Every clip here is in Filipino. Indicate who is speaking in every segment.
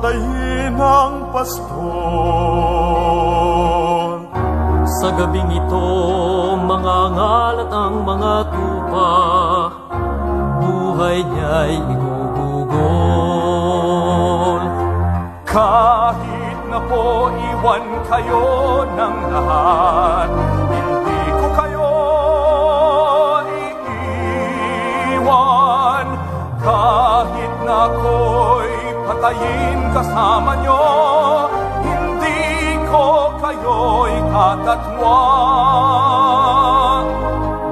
Speaker 1: patayin ang pastor.
Speaker 2: Sa gabing ito, mangangalat ang mga tupa, buhay niya'y igugugol.
Speaker 1: Kahit na po iwan kayo ng lahat, hindi ko kayo iiwan. Kahit na ako'y patayin kasama nyo, hindi ko kayo'y katatwang.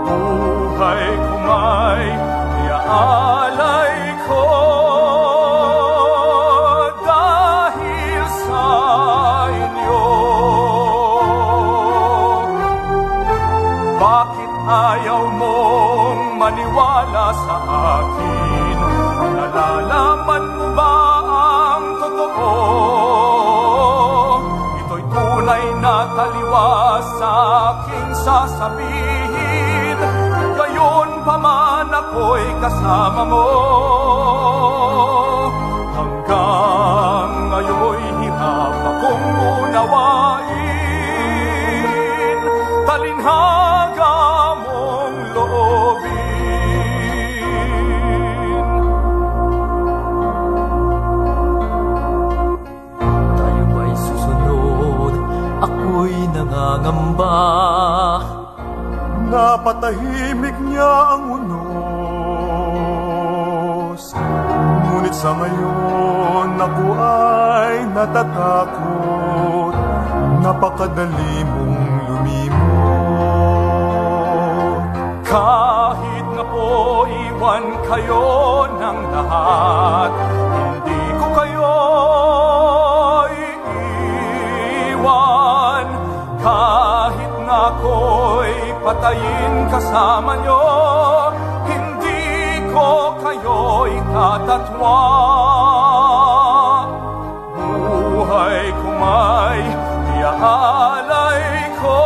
Speaker 1: Buhay ko may iaalay ko dahil sa inyo. Bakit ayaw mong maniwala sa akin? Nalalaman mo ba ang totoo? Ito'y tunay na taliwas sa aking sasabihin. Gayon pa man ako'y kasama mo. Hanggang ngayon'y hirap akong unawain. Talinhaga mong loobin.
Speaker 2: Tayo ba'y susunod? Ako'y nangangamba.
Speaker 1: Napatahimik niya ang unos, ngunit sa ngayon ako ay natatakot. Napakadali mong lumimot. Kahit na po iwan kayo ng lahat, hindi ko kayo iiwan. Kahit na ako'y patayin kasama nyo, hindi ko kayo'y katatwang. Buhay ko may iaalay ko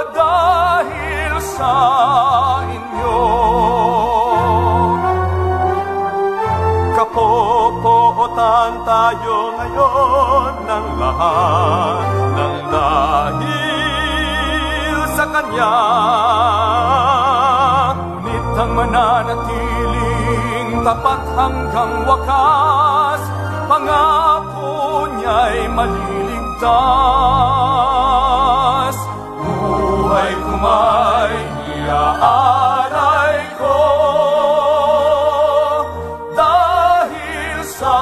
Speaker 1: dahil sa inyo. Kapopootan tayo ngayon ng lahat ng dahil sa Kanya. Ngunit ang mananatiling tapat hanggang wakas, pangako niya'y maliligtas. Buhay ko may iaalay ko dahil sa